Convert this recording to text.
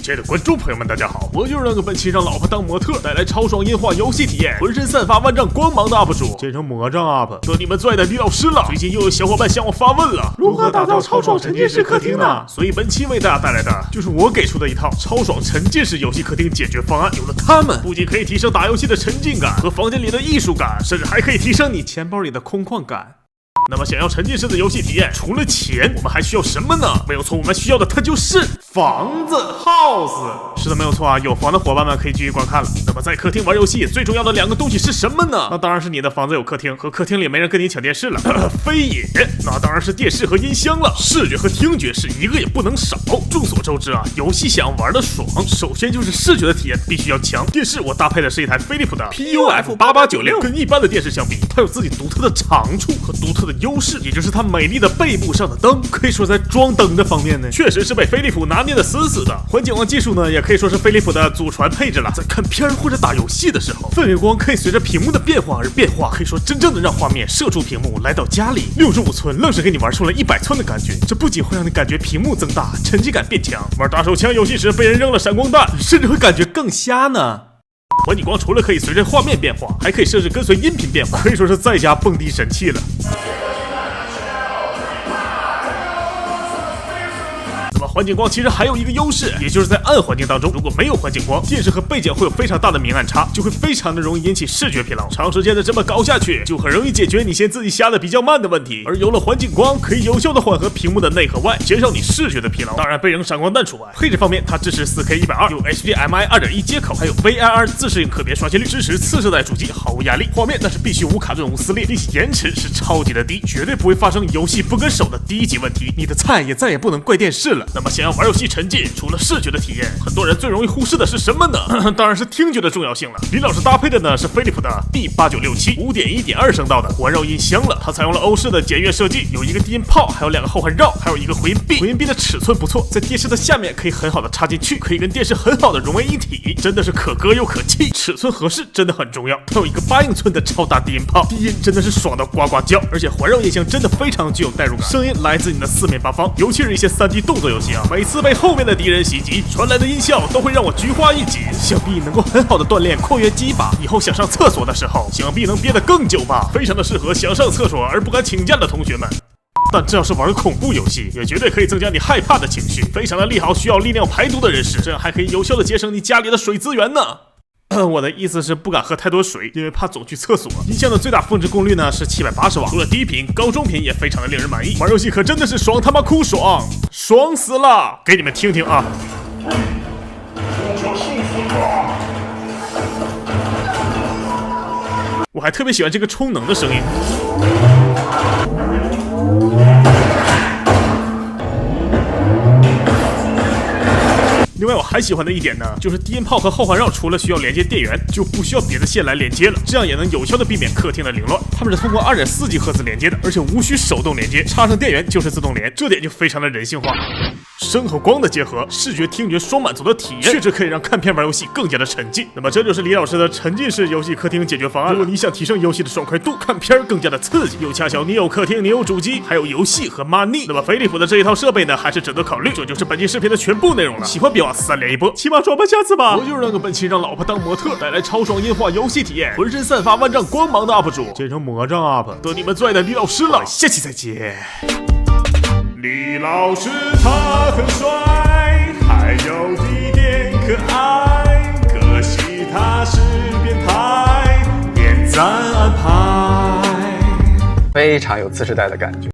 亲爱的观众朋友们，大家好，我就是那个本期让老婆当模特，带来超爽音画游戏体验，浑身散发万丈光芒的 UP 主，简称魔杖 UP， 和你们最爱的李老师了。最近又有小伙伴向我发问了，如何打造超爽沉浸式客厅呢？所以本期为大家带来的就是我给出的一套超爽沉浸式游戏客厅解决方案。有了它们，不仅可以提升打游戏的沉浸感和房间里的艺术感，甚至还可以提升你钱包里的空旷感。那么想要沉浸式的游戏体验，除了钱，我们还需要什么呢？没有错，我们需要的它就是房子 house。是的，没有错啊，有房的伙伴们可以继续观看了。那么在客厅玩游戏最重要的两个东西是什么呢？那当然是你的房子有客厅，和客厅里没人跟你抢电视了。非也，那当然是电视和音箱了。视觉和听觉是一个也不能少。众所周知啊，游戏想玩的爽，首先就是视觉的体验必须要强。电视我搭配的是一台飞利浦的 PUF8896，跟一般的电视相比，它有自己独特的长处和独特的优势，也就是它美丽的背部上的灯，可以说在装灯的方面呢，确实是被飞利浦拿捏的死死的。环景光技术呢，也可以说是飞利浦的祖传配置了。在看片或者打游戏的时候，氛围光可以随着屏幕的变化而变化，可以说真正的让画面射出屏幕来到家里。65寸愣是给你玩出了100寸的感觉，这不仅会让你感觉屏幕增大，沉浸感变强，玩打手枪游戏时被人扔了闪光弹，甚至会感觉更瞎呢。环景光除了可以随着画面变化，还可以设置跟随音频变化，可以说是在家蹦迪神器了。环景光其实还有一个优势，也就是在暗环境当中，如果没有环境光，电视和背景会有非常大的明暗差，就会非常的容易引起视觉疲劳。长时间的这么搞下去，就很容易解决你嫌自己瞎的比较慢的问题。而有了环境光，可以有效的缓和屏幕的内和外，减少你视觉的疲劳。当然，被扔闪光弹除外。配置方面，它支持 4K 120，有 HDMI 2.1 接口，还有 VRR 自适应可变刷新率，支持次世代主机毫无压力。画面那是必须无卡顿无撕裂，并且延迟是超级的低，绝对不会发生游戏不跟手的低级问题。你的菜也再也不能怪电视了。那么想要玩游戏沉浸，除了视觉的体验，很多人最容易忽视的是什么呢？当然是听觉的重要性了。李老师搭配的呢是飞利浦的 B8967 5.1.2声道的环绕音箱了，它采用了欧式的简约设计，有一个低音炮，还有2个后环绕，还有一个回音壁。回音壁的尺寸不错，在电视的下面可以很好的插进去，可以跟电视很好的融为一体，真的是可歌又可泣。尺寸合适真的很重要。它有一个8英寸的超大低音炮，低音真的是爽到呱呱叫，而且环绕音箱真的非常具有代入感，声音来自你的四面八方，尤其是一些3D 动作游戏啊，每次被后面的敌人袭击传来的音效都会让我菊花一紧，想必能够很好的锻炼括约肌吧。以后想上厕所的时候，想必能憋得更久吧，非常的适合想上厕所而不敢请假的同学们。但这要是玩恐怖游戏，也绝对可以增加你害怕的情绪，非常的利好需要力量排毒的人士，这样还可以有效的节省你家里的水资源呢。我的意思是不敢喝太多水，因为怕总去厕所。音箱的最大峰值功率呢是780瓦，除了低频，高中频也非常的令人满意。玩游戏可真的是爽他妈哭爽，爽死了！给你们听听啊。我还特别喜欢这个充能的声音。另外我还喜欢的一点呢，就是低音炮和后环绕除了需要连接电源，就不需要别的线来连接了，这样也能有效的避免客厅的凌乱。它们是通过2.4 吉赫兹连接的，而且无需手动连接，插上电源就是自动连，这点就非常的人性化。声和光的结合，视觉听觉双满足的体验，确实可以让看片玩游戏更加的沉浸。那么这就是李老师的沉浸式游戏客厅解决方案。如果你想提升游戏的爽快度，看片更加的刺激，又恰巧你有客厅，你有主机，还有游戏和 money， 那么飞利浦的这一套设备呢，还是值得考虑。这就是本期视频的全部内容了。喜欢别忘3连1波，起码说吧，下次吧。我就是那个本期让老婆当模特，带来超爽音画游戏体验，浑身散发万丈光芒的 UP 主，简称魔杖 UP， 和你们最爱的李老师了。下期再见。李老师他很帅，还有一点可爱，可惜他是变态，点赞安排，非常有次世代的感觉。